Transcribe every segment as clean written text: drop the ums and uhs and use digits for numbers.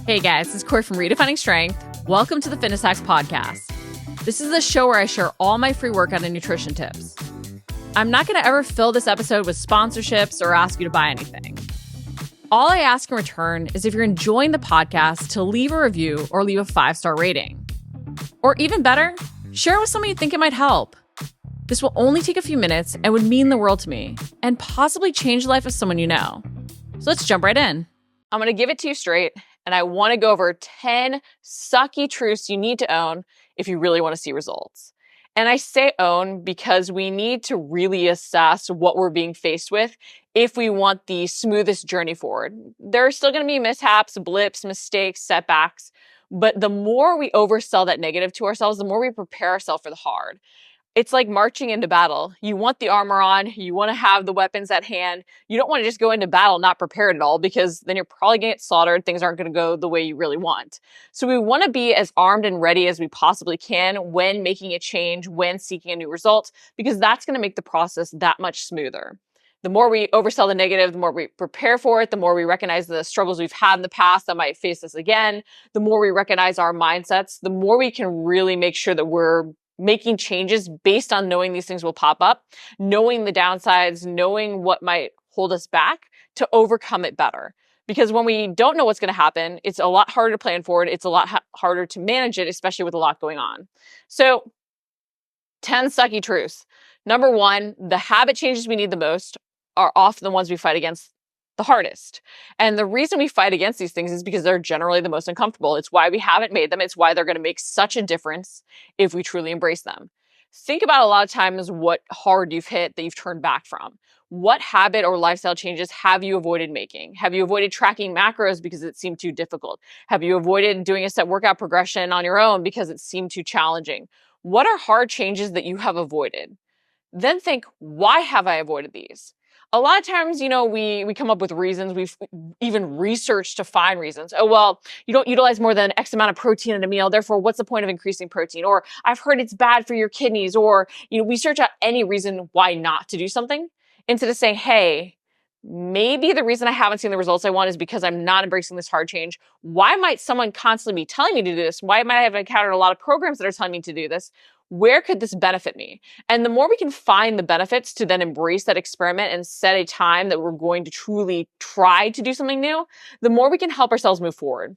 Hey guys, this is Cori from Redefining Strength. Welcome to the Fitness Hacks Podcast. This is the show where I share all my free workout and nutrition tips. I'm not going to ever fill this episode with sponsorships or ask you to buy anything. All I ask in return is if you're enjoying the podcast to leave a review or leave a 5-star rating. Or even better, share it with someone you think it might help. This will only take a few minutes and would mean the world to me and possibly change the life of someone you know. So let's jump right in. I'm going to give it to you straight, and I want to go over 10 sucky truths you need to own if you really want to see results. And I say own because we need to really assess what we're being faced with if we want the smoothest journey forward. There are still going to be mishaps, blips, mistakes, setbacks, but the more we oversell that negative to ourselves, the more we prepare ourselves for the hard. It's like marching into battle. You want the armor on, you want to have the weapons at hand. You don't want to just go into battle not prepared at all, because then you're probably going to get slaughtered. Things aren't going to go the way you really want. So we want to be as armed and ready as we possibly can when making a change, when seeking a new result, because that's going to make the process that much smoother. The more we oversell the negative, the more we prepare for it, the more we recognize the struggles we've had in the past that might face us again, the more we recognize our mindsets, the more we can really make sure that we're making changes based on knowing these things will pop up, knowing the downsides, knowing what might hold us back to overcome it better. Because when we don't know what's going to happen, it's a lot harder to plan for it. It's a lot harder to manage it, especially with a lot going on. So 10 sucky truths. Number one, the habit changes we need the most are often the ones we fight against the hardest. And the reason we fight against these things is because they're generally the most uncomfortable. It's why we haven't made them. It's why they're going to make such a difference if we truly embrace them. Think about a lot of times what hard you've hit that you've turned back from. What habit or lifestyle changes have you avoided making? Have you avoided tracking macros because it seemed too difficult? Have you avoided doing a set workout progression on your own because it seemed too challenging? What are hard changes that you have avoided? Then think, why have I avoided these? A lot of times, we come up with reasons. We've even researched to find reasons. Oh, well, you don't utilize more than X amount of protein in a meal. Therefore, what's the point of increasing protein? Or I've heard it's bad for your kidneys. Or, we search out any reason why not to do something instead of saying, hey, maybe the reason I haven't seen the results I want is because I'm not embracing this hard change. Why might someone constantly be telling me to do this? Why might I have encountered a lot of programs that are telling me to do this? Where could this benefit me? And the more we can find the benefits to then embrace that experiment and set a time that we're going to truly try to do something new, the more we can help ourselves move forward.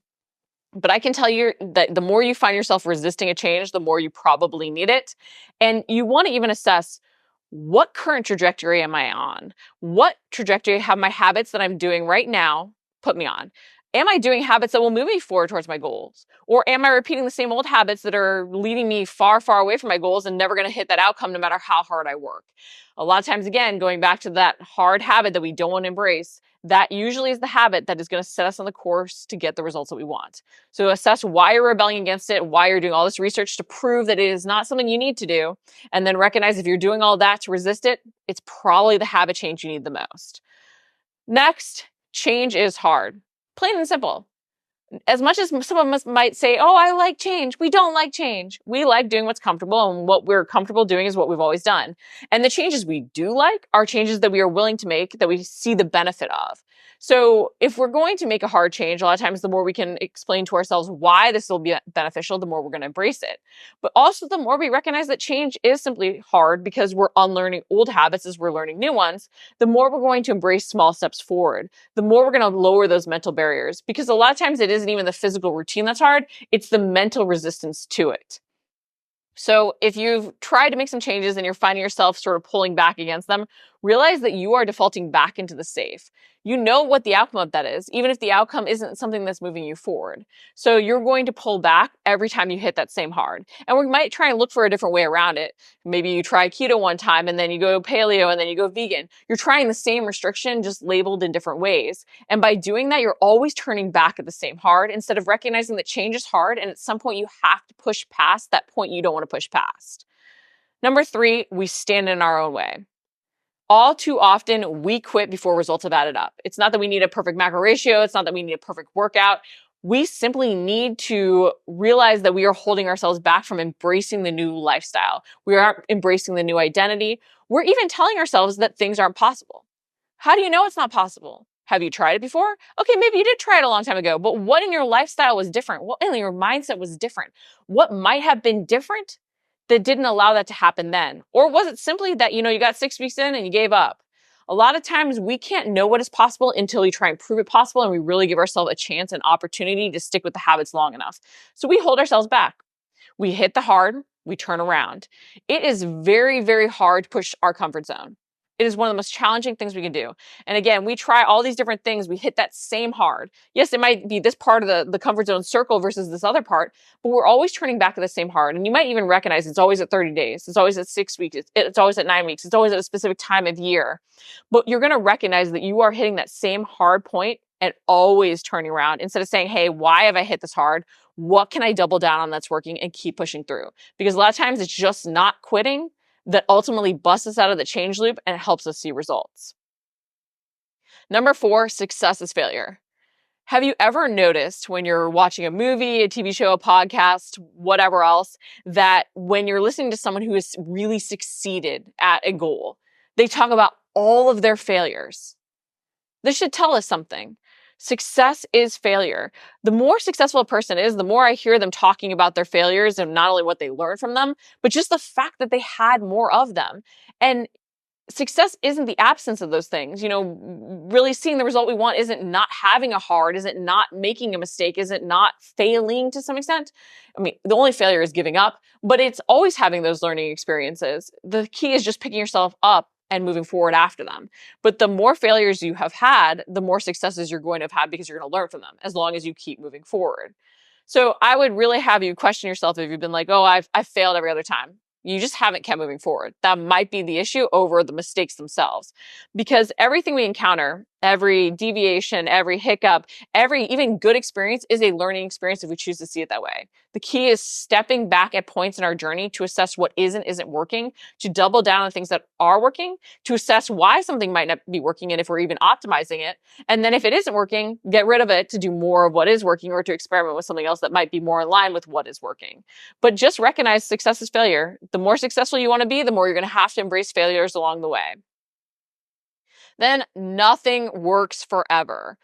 But I can tell you that the more you find yourself resisting a change, the more you probably need it. And you want to even assess, what current trajectory am I on? What trajectory have my habits that I'm doing right now put me on? Am I doing habits that will move me forward towards my goals? Or am I repeating the same old habits that are leading me far, far away from my goals and never going to hit that outcome no matter how hard I work? A lot of times, again, going back to that hard habit that we don't want to embrace, that usually is the habit that is going to set us on the course to get the results that we want. So assess why you're rebelling against it, why you're doing all this research to prove that it is not something you need to do, and then recognize if you're doing all that to resist it, it's probably the habit change you need the most. Next, change is hard. Plain and simple. As much as some of us might say, oh, I like change, we don't like change. We like doing what's comfortable, and what we're comfortable doing is what we've always done. And the changes we do like are changes that we are willing to make, that we see the benefit of. So if we're going to make a hard change, a lot of times the more we can explain to ourselves why this will be beneficial, the more we're going to embrace it. But also the more we recognize that change is simply hard because we're unlearning old habits as we're learning new ones, the more we're going to embrace small steps forward, the more we're going to lower those mental barriers. Because a lot of times it isn't even the physical routine that's hard, it's the mental resistance to it. So if you've tried to make some changes and you're finding yourself sort of pulling back against them, realize that you are defaulting back into the safe. You know what the outcome of that is, even if the outcome isn't something that's moving you forward. So you're going to pull back every time you hit that same hard. And we might try and look for a different way around it. Maybe you try keto one time and then you go paleo and then you go vegan. You're trying the same restriction, just labeled in different ways. And by doing that, you're always turning back at the same hard instead of recognizing that change is hard. And at some point you have to push past that point you don't want to push past. Number 3, we stand in our own way. All too often, we quit before results have added up. It's not that we need a perfect macro ratio. It's not that we need a perfect workout. We simply need to realize that we are holding ourselves back from embracing the new lifestyle. We aren't embracing the new identity. We're even telling ourselves that things aren't possible. How do you know it's not possible? Have you tried it before? Okay, maybe you did try it a long time ago, but what in your lifestyle was different? What in your mindset was different? What might have been different that didn't allow that to happen then? Or was it simply that, you got 6 weeks in and you gave up? A lot of times we can't know what is possible until we try and prove it possible, and we really give ourselves a chance and opportunity to stick with the habits long enough. So we hold ourselves back. We hit the hard, we turn around. It is very, very hard to push our comfort zone. It is one of the most challenging things we can do. And again, we try all these different things. We hit that same hard. Yes, it might be this part of the comfort zone circle versus this other part, but we're always turning back to the same hard. And you might even recognize it's always at 30 days. It's always at 6 weeks. It's always at 9 weeks. It's always at a specific time of year. But you're going to recognize that you are hitting that same hard point and always turning around instead of saying, hey, why have I hit this hard? What can I double down on that's working and keep pushing through? Because a lot of times it's just not quitting that ultimately busts us out of the change loop and helps us see results. Number 4, success is failure. Have you ever noticed when you're watching a movie, a TV show, a podcast, whatever else, that when you're listening to someone who has really succeeded at a goal, they talk about all of their failures? This should tell us something. Success is failure. The more successful a person is, the more I hear them talking about their failures and not only what they learned from them, but just the fact that they had more of them. And success isn't the absence of those things. Really seeing the result we want isn't not having a hard, isn't not making a mistake, isn't not failing to some extent. I mean, the only failure is giving up, but it's always having those learning experiences. The key is just picking yourself up and moving forward after them. But the more failures you have had, the more successes you're going to have had because you're going to learn from them as long as you keep moving forward. So I would really have you question yourself if you've been like, oh, I've failed every other time. You just haven't kept moving forward. That might be the issue over the mistakes themselves. Because everything we encounter, every deviation, every hiccup, every even good experience is a learning experience if we choose to see it that way. The key is stepping back at points in our journey to assess what isn't working, to double down on things that are working, to assess why something might not be working and if we're even optimizing it. And then if it isn't working, get rid of it to do more of what is working or to experiment with something else that might be more in line with what is working. But just recognize success is failure. The more successful you want to be, the more you're going to have to embrace failures along the way. Then nothing works forever.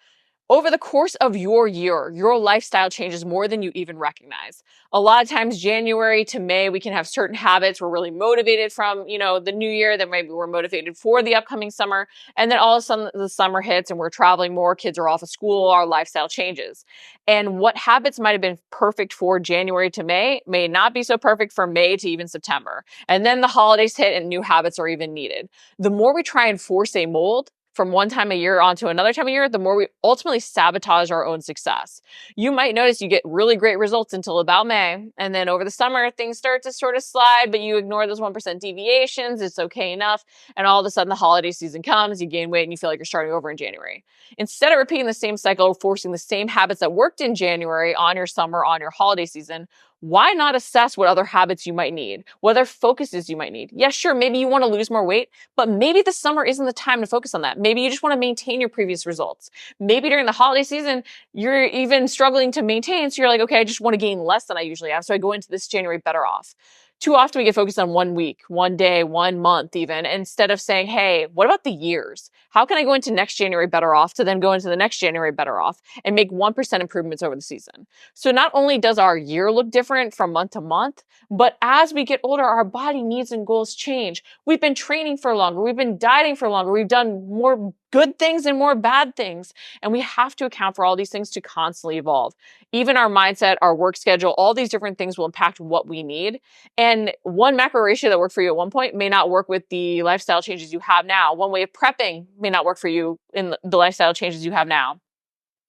Over the course of your year, your lifestyle changes more than you even recognize. A lot of times, January to May, we can have certain habits we're really motivated from, the new year, that maybe we're motivated for the upcoming summer. And then all of a sudden the summer hits and we're traveling more, kids are off of school, our lifestyle changes. And what habits might have been perfect for January to May may not be so perfect for May to even September. And then the holidays hit and new habits are even needed. The more we try and force a mold from one time of year onto another time of year, the more we ultimately sabotage our own success. You might notice you get really great results until about May, and then over the summer, things start to sort of slide, but you ignore those 1% deviations, it's okay enough, and all of a sudden the holiday season comes, you gain weight, and you feel like you're starting over in January. Instead of repeating the same cycle, forcing the same habits that worked in January on your summer, on your holiday season, why not assess what other habits you might need, what other focuses you might need? Yes, sure, maybe you want to lose more weight, but maybe the summer isn't the time to focus on that. Maybe you just want to maintain your previous results. Maybe during the holiday season, you're even struggling to maintain, so you're like, okay, I just want to gain less than I usually have, so I go into this January better off. Too often we get focused on 1 week, 1 day, 1 month even, instead of saying, hey, what about the years? How can I go into next January better off to then go into the next January better off and make 1% improvements over the season? So not only does our year look different from month to month, but as we get older, our body needs and goals change. We've been training for longer. We've been dieting for longer. We've done more good things and more bad things. And we have to account for all these things to constantly evolve. Even our mindset, our work schedule, all these different things will impact what we need. And one macro ratio that worked for you at one point may not work with the lifestyle changes you have now. One way of prepping may not work for you in the lifestyle changes you have now.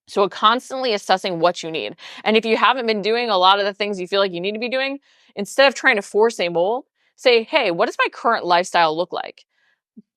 So constantly assessing what you need. And if you haven't been doing a lot of the things you feel like you need to be doing, instead of trying to force a mold, say, hey, what does my current lifestyle look like?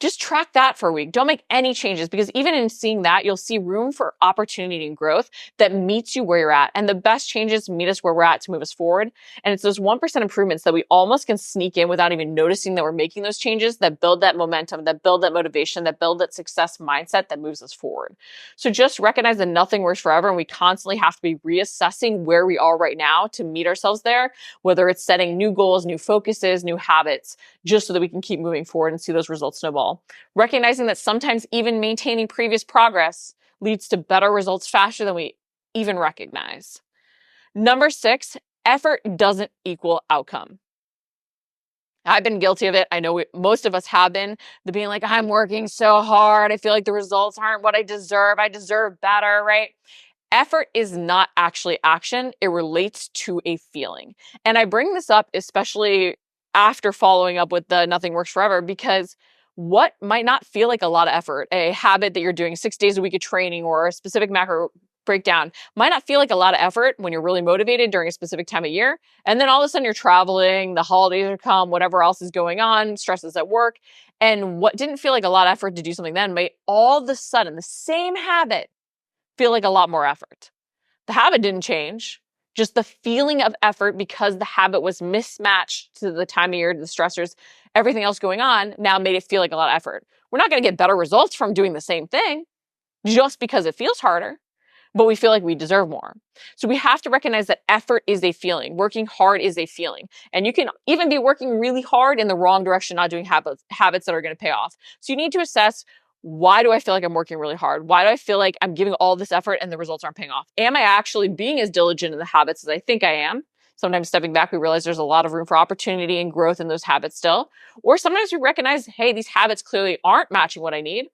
Just track that for a week. Don't make any changes, because even in seeing that, you'll see room for opportunity and growth that meets you where you're at. And the best changes meet us where we're at to move us forward. And it's those 1% improvements that we almost can sneak in without even noticing that we're making those changes that build that momentum, that build that motivation, that build that success mindset that moves us forward. So just recognize that nothing works forever, and we constantly have to be reassessing where we are right now to meet ourselves there, whether it's setting new goals, new focuses, new habits, just so that we can keep moving forward and see those results snowball. Recognizing that sometimes even maintaining previous progress leads to better results faster than we even recognize. Number 6, effort doesn't equal outcome. I've been guilty of it. I know most of us have been. The being like, I'm working so hard. I feel like the results aren't what I deserve. I deserve better, right? Effort is not actually action. It relates to a feeling. And I bring this up especially after following up with the nothing works forever, because what might not feel like a lot of effort, a habit that you're doing 6 days a week of training or a specific macro breakdown, might not feel like a lot of effort when you're really motivated during a specific time of year. And then all of a sudden you're traveling, the holidays are come, whatever else is going on, stresses at work. And what didn't feel like a lot of effort to do something then may all of a sudden, the same habit, feel like a lot more effort. The habit didn't change, just the feeling of effort, because the habit was mismatched to the time of year, to the stressors, everything else going on, now made it feel like a lot of effort. We're not going to get better results from doing the same thing just because it feels harder, but we feel like we deserve more. So we have to recognize that effort is a feeling. Working hard is a feeling. And you can even be working really hard in the wrong direction, not doing habits that are going to pay off. So you need to assess, why do I feel like I'm working really hard? Why do I feel like I'm giving all this effort and the results aren't paying off? Am I actually being as diligent in the habits as I think I am? Sometimes stepping back, we realize there's a lot of room for opportunity and growth in those habits still. Or sometimes we recognize, hey, these habits clearly aren't matching what I need.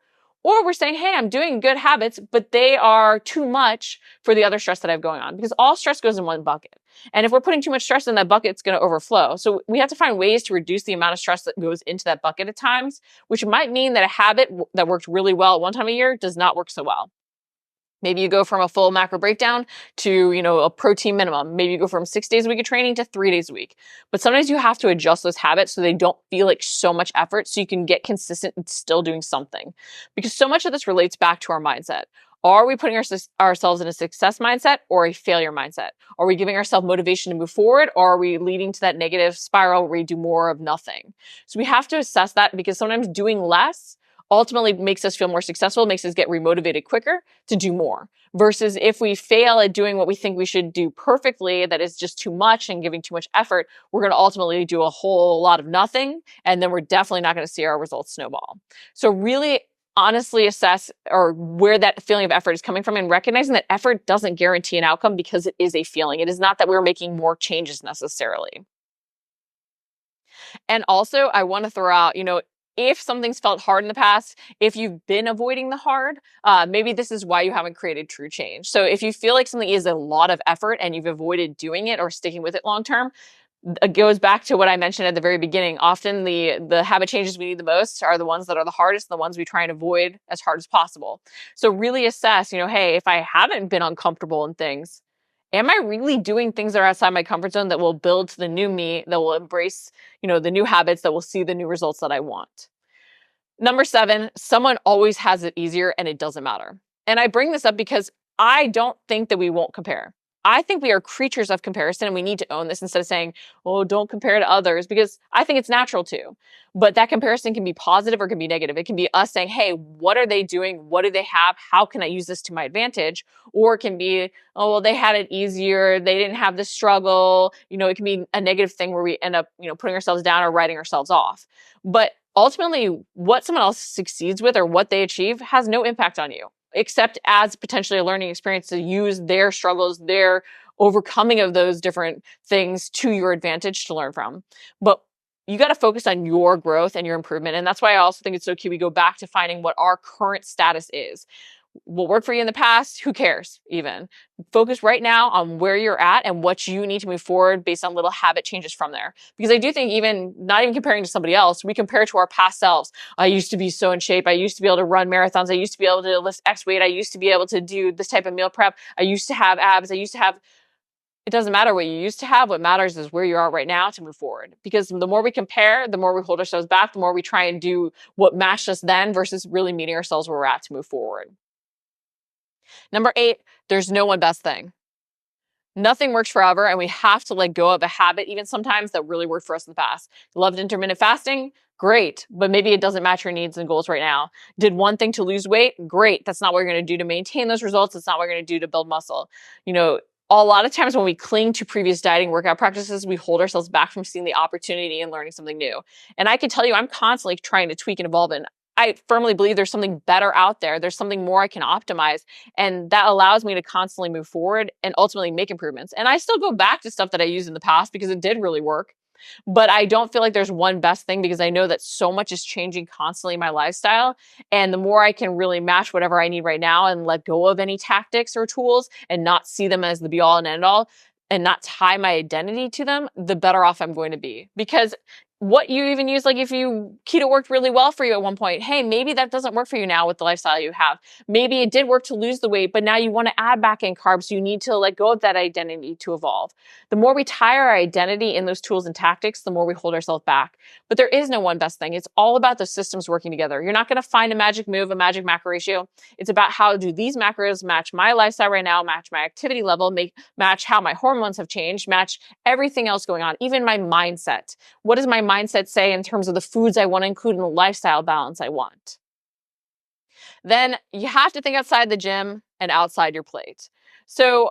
Or we're saying, hey, I'm doing good habits, but they are too much for the other stress that I have going on, because all stress goes in one bucket. And if we're putting too much stress in that bucket, it's going to overflow. So we have to find ways to reduce the amount of stress that goes into that bucket at times, which might mean that a habit that worked really well at one time of year does not work so well. Maybe you go from a full macro breakdown to, a protein minimum. Maybe you go from 6 days a week of training to 3 days a week. But sometimes you have to adjust those habits so they don't feel like so much effort, so you can get consistent and still doing something. Because so much of this relates back to our mindset. Are we putting ourselves in a success mindset or a failure mindset? Are we giving ourselves motivation to move forward, or are we leading to that negative spiral where we do more of nothing? So we have to assess that, because sometimes doing less ultimately makes us feel more successful, makes us get remotivated quicker to do more. Versus if we fail at doing what we think we should do perfectly, that is just too much and giving too much effort, we're going to ultimately do a whole lot of nothing. And then we're definitely not going to see our results snowball. So really honestly assess or where that feeling of effort is coming from, and recognizing that effort doesn't guarantee an outcome, because it is a feeling. It is not that we're making more changes necessarily. And also, I want to throw out, if something's felt hard in the past, if you've been avoiding the hard, maybe this is why you haven't created true change. So if you feel like something is a lot of effort and you've avoided doing it or sticking with it long term, it goes back to what I mentioned at the very beginning. Often the habit changes we need the most are the ones that are the hardest, the ones we try and avoid as hard as possible. So really assess, hey, if I haven't been uncomfortable in things, am I really doing things that are outside my comfort zone that will build to the new me, that will embrace, the new habits, that will see the new results that I want? Number 7, someone always has it easier and it doesn't matter. And I bring this up because I don't think that we won't compare. I think we are creatures of comparison, and we need to own this instead of saying, oh, don't compare to others, because I think it's natural to. But that comparison can be positive or can be negative. It can be us saying, hey, what are they doing? What do they have? How can I use this to my advantage? Or it can be, oh, well, they had it easier. They didn't have the struggle. It can be a negative thing where we end up, putting ourselves down or writing ourselves off. But ultimately, what someone else succeeds with or what they achieve has no impact on you, except as potentially a learning experience to use their struggles, their overcoming of those different things to your advantage to learn from. But you got to focus on your growth and your improvement. And that's why I also think it's so key we go back to finding what our current status is. What worked for you in the past, who cares even? Focus right now on where you're at and what you need to move forward based on little habit changes from there. Because I do think not even comparing to somebody else, we compare to our past selves. I used to be so in shape. I used to be able to run marathons. I used to be able to lift X weight. I used to be able to do this type of meal prep. I used to have abs. It doesn't matter what you used to have. What matters is where you are right now to move forward. Because the more we compare, the more we hold ourselves back, the more we try and do what matched us then versus really meeting ourselves where we're at to move forward. Number 8, there's no one best thing. Nothing works forever, and we have to let go of a habit, even sometimes, that really worked for us in the past. Loved intermittent fasting? Great, but maybe it doesn't match your needs and goals right now. Did one thing to lose weight? Great. That's not what you're going to do to maintain those results. It's not what you're going to do to build muscle. A lot of times when we cling to previous dieting workout practices, we hold ourselves back from seeing the opportunity and learning something new. And I can tell you, I'm constantly trying to tweak and evolve, and I firmly believe there's something better out there. There's something more I can optimize. And that allows me to constantly move forward and ultimately make improvements. And I still go back to stuff that I used in the past because it did really work. But I don't feel like there's one best thing because I know that so much is changing constantly in my lifestyle. And the more I can really match whatever I need right now and let go of any tactics or tools and not see them as the be all and end all and not tie my identity to them, the better off I'm going to be. Because what you even use, like if keto worked really well for you at one point, hey, maybe that doesn't work for you now with the lifestyle you have. Maybe it did work to lose the weight, but now you want to add back in carbs. So you need to let go of that identity to evolve. The more we tie our identity in those tools and tactics, the more we hold ourselves back. But there is no one best thing. It's all about the systems working together. You're not going to find a magic move, a magic macro ratio. It's about how do these macros match my lifestyle right now, match my activity level, match how my hormones have changed, match everything else going on, even my mindset. What does my mindset say in terms of the foods I want to include in the lifestyle balance I want? Then you have to think outside the gym and outside your plate. So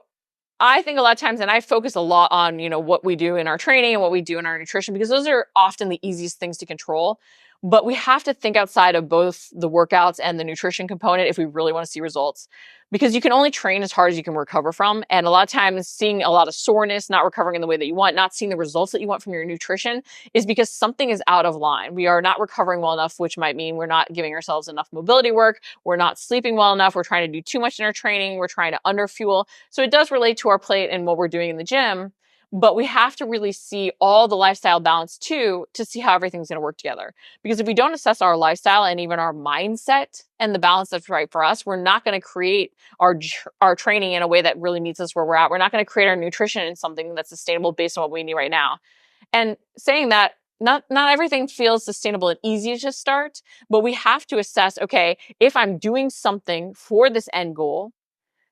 I think a lot of times, and I focus a lot on, what we do in our training and what we do in our nutrition, because those are often the easiest things to control. But we have to think outside of both the workouts and the nutrition component if we really want to see results. Because you can only train as hard as you can recover from. And a lot of times seeing a lot of soreness, not recovering in the way that you want, not seeing the results that you want from your nutrition is because something is out of line. We are not recovering well enough, which might mean we're not giving ourselves enough mobility work. We're not sleeping well enough. We're trying to do too much in our training. We're trying to underfuel. So it does relate to our plate and what we're doing in the gym. But we have to really see all the lifestyle balance too to see how everything's going to work together. Because if we don't assess our lifestyle and even our mindset and the balance that's right for us, we're not going to create our training in a way that really meets us where we're at. We're not going to create our nutrition in something that's sustainable based on what we need right now. And saying that, not everything feels sustainable and easy to start, but we have to assess, okay, if I'm doing something for this end goal,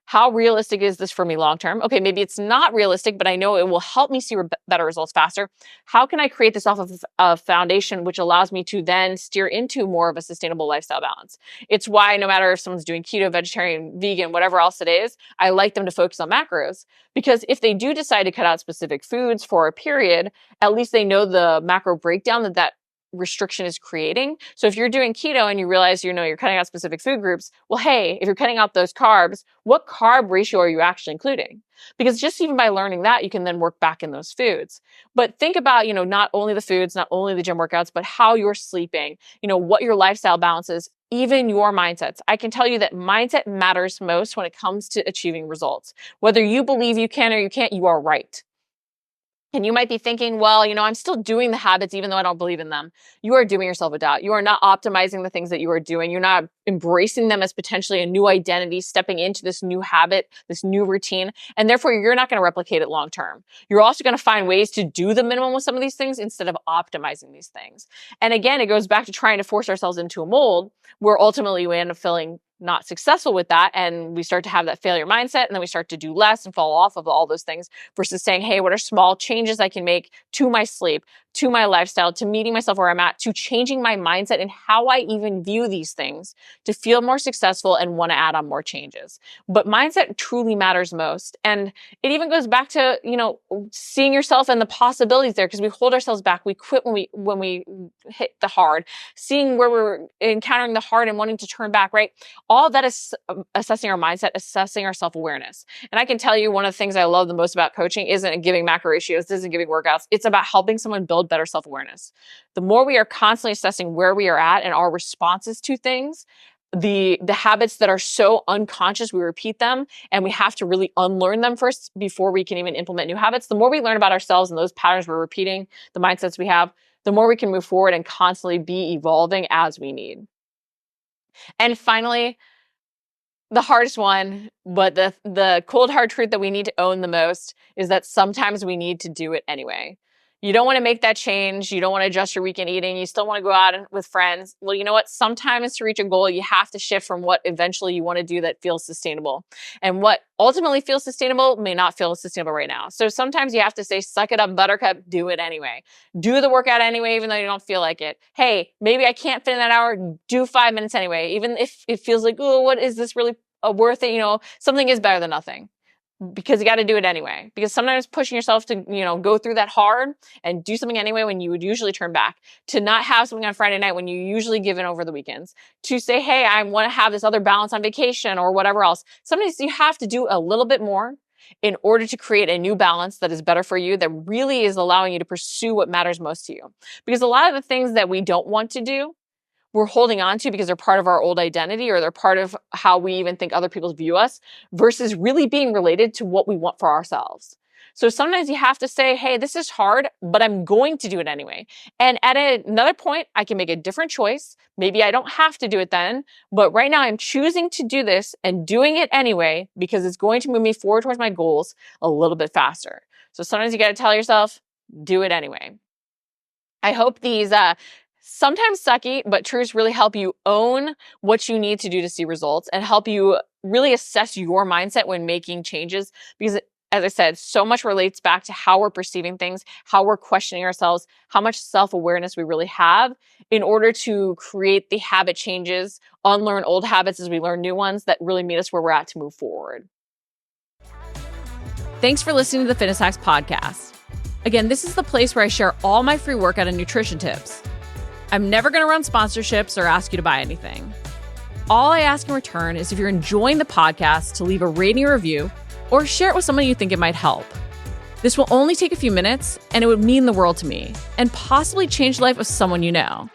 how realistic is this for me long term? Okay, maybe it's not realistic, but I know it will help me see better results faster. How can I create this off of a foundation which allows me to then steer into more of a sustainable lifestyle balance? It's why no matter if someone's doing keto, vegetarian, vegan, whatever else it is, I like them to focus on macros. Because if they do decide to cut out specific foods for a period, at least they know the macro breakdown that restriction is creating. So if you're doing keto and you realize, you're cutting out specific food groups, well, hey, if you're cutting out those carbs, what carb ratio are you actually including? Because just even by learning that, you can then work back in those foods. But think about, not only the foods, not only the gym workouts, but how you're sleeping, what your lifestyle balance is, even your mindsets. I can tell you that mindset matters most when it comes to achieving results. Whether you believe you can or you can't, you are right. And you might be thinking, well, I'm still doing the habits even though I don't believe in them. You are doing yourself a doubt. You are not optimizing the things that you are doing. You're not embracing them as potentially a new identity, stepping into this new habit, this new routine. And therefore, you're not going to replicate it long term. You're also going to find ways to do the minimum with some of these things instead of optimizing these things. And again, it goes back to trying to force ourselves into a mold where ultimately we end up feeling not successful with that. And we start to have that failure mindset. And then we start to do less and fall off of all those things versus saying, hey, what are small changes I can make to my sleep, to my lifestyle, to meeting myself where I'm at, to changing my mindset and how I even view these things to feel more successful and want to add on more changes. But mindset truly matters most. And it even goes back to, seeing yourself and the possibilities there because we hold ourselves back. We quit when we hit the hard, seeing where we're encountering the hard and wanting to turn back, right? All of that is assessing our mindset, assessing our self-awareness. And I can tell you one of the things I love the most about coaching isn't giving macro ratios, isn't giving workouts. It's about helping someone build better self-awareness. The more we are constantly assessing where we are at and our responses to things, the habits that are so unconscious, we repeat them and we have to really unlearn them first before we can even implement new habits. The more we learn about ourselves and those patterns we're repeating, the mindsets we have, the more we can move forward and constantly be evolving as we need. And finally, the hardest one, but the cold hard truth that we need to own the most is that sometimes we need to do it anyway. You don't want to make that change. You don't want to adjust your weekend eating. You still want to go out with friends. Well, you know what? Sometimes to reach a goal, you have to shift from what eventually you want to do that feels sustainable. And what ultimately feels sustainable may not feel sustainable right now. So sometimes you have to say, suck it up, buttercup, do it anyway. Do the workout anyway, even though you don't feel like it. Hey, maybe I can't fit in that hour. Do 5 minutes anyway. Even if it feels like, oh, what is this really worth it? Something is better than nothing. because you got to do it anyway. Because sometimes pushing yourself to, go through that hard and do something anyway when you would usually turn back, to not have something on Friday night when you usually give in over the weekends, to say, hey, I want to have this other balance on vacation or whatever else. Sometimes you have to do a little bit more in order to create a new balance that is better for you, that really is allowing you to pursue what matters most to you. Because a lot of the things that we don't want to do, we're holding on to because they're part of our old identity, or they're part of how we even think other people view us, versus really being related to what we want for ourselves. So sometimes you have to say, hey, this is hard, but I'm going to do it anyway. And at another point, I can make a different choice. Maybe I don't have to do it then, but right now I'm choosing to do this and doing it anyway because it's going to move me forward towards my goals a little bit faster. So sometimes you got to tell yourself, do it anyway. I hope these sometimes sucky, but truths really help you own what you need to do to see results and help you really assess your mindset when making changes. Because as I said, so much relates back to how we're perceiving things, how we're questioning ourselves, how much self-awareness we really have in order to create the habit changes, unlearn old habits as we learn new ones that really meet us where we're at to move forward. Thanks for listening to the Fitness Hacks podcast. Again, this is the place where I share all my free workout and nutrition tips. I'm never going to run sponsorships or ask you to buy anything. All I ask in return is if you're enjoying the podcast to leave a rating or review or share it with someone you think it might help. This will only take a few minutes, and it would mean the world to me and possibly change the life of someone you know.